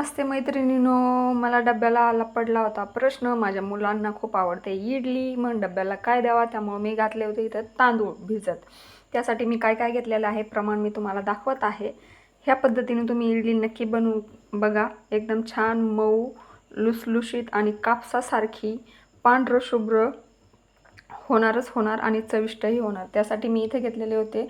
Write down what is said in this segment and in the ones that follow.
नमस्ते मैत्रिणींनो, मला डब्याला आला पडला होता प्रश्न. माझ्या मुलांना खूप आवडते इडली, मग डब्याला काय द्यावा, त्यामुळे मी घातले होते इथं तांदूळ भिजत. त्यासाठी मी काय काय घेतलेलं आहे प्रमाण मी तुम्हाला दाखवत आहे. ह्या पद्धतीने तुम्ही इडली नक्की बनवून बघा. एकदम छान मऊ, लुसलुशीत आणि कापसासारखी पांढरं शुभ्र होणार आणि चविष्टही होणार. त्यासाठी मी इथे घेतलेले होते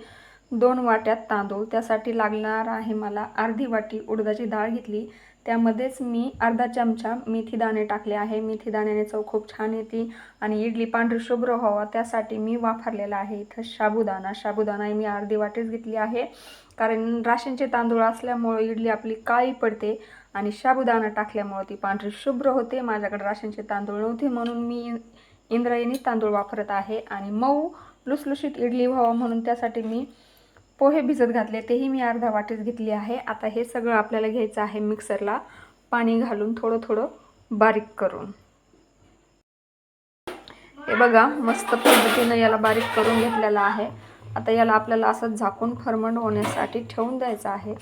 2 वाट्यात तांदूळ. त्यासाठी लागणार आहे मला अर्धी वाटी उडदाची डाळ घेतली. त्यामध्येच मी अर्धा चमचा मेथी दाणे टाकले आहे. मेथी दाण्याने चव खूप छान येते आणि इडली पांढरी शुभ्र व्हावा त्यासाठी मी वापरलेला आहे इथं साबुदाणा मी अर्धी वाटीच घेतली आहे, कारण राशनचे तांदूळ असल्यामुळे इडली आपली काळी पडते आणि साबुदाणा टाकल्यामुळे ती पांढरी शुभ्र होते. माझ्याकडे राशनचे तांदूळ नव्हते म्हणून मी इंद्रायणी तांदूळ वापरत आहे. आणि मऊ लुसलुशीत इडली व्हावा म्हणून त्यासाठी मी पोहे भिजत घातले, तेही मी अर्धा वाटीच घेतली आहे. आता हे सगळं आपल्याला घ्यायचं आहे मिक्सरला पाणी घालून थोडं थोडं बारीक करून. हे बघा मस्त पद्धतीने याला बारीक करून घेतलेलं आहे. आता याला आपल्याला असं झाकून फर्मंट होण्यासाठी ठेवून द्यायचं आहे.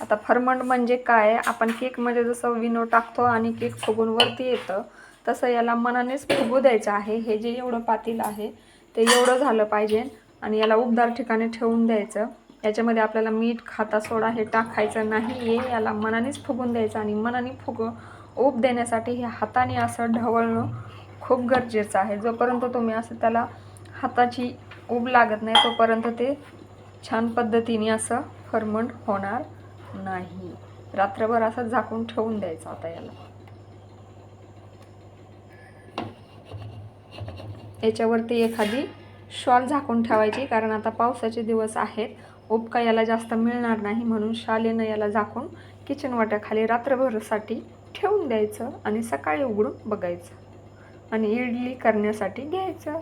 आता फर्मंट म्हणजे काय, आपण केकमध्ये जसं विनो टाकतो आणि केक फुगून वरती येतं तसं याला मनानेच फुगू द्यायचं आहे. हे जे एवढं पातील आहे ते एवढं झालं पाहिजे आणि याला उबदार ठिकाणी ठेवून द्यायचं. याच्यामध्ये आपल्याला मीठ, खाता सोडा हे टाकायचं नाही आहे. याला मनानेच फुगून द्यायचं आणि मनाने उब देण्यासाठी हे हाताने असं ढवळणं खूप गरजेचं आहे. जोपर्यंत तुम्ही असं त्याला हाताची उब लागत नाही तोपर्यंत ते छान पद्धतीने असं फर्मंट होणार नाही. रात्रभर असं झाकून ठेवून द्यायचं. आता याच्यावरती एखादी शॉल झाकून ठेवायची, कारण आता पावसाचे दिवस आहेत, उबका याला जास्त मिळणार नाही म्हणून शालीनं याला झाकून किचन वाट्याखाली रात्रभरासाठी ठेवून द्यायचं आणि सकाळी उघडून बघायचं आणि इडली करण्यासाठी घ्यायचं.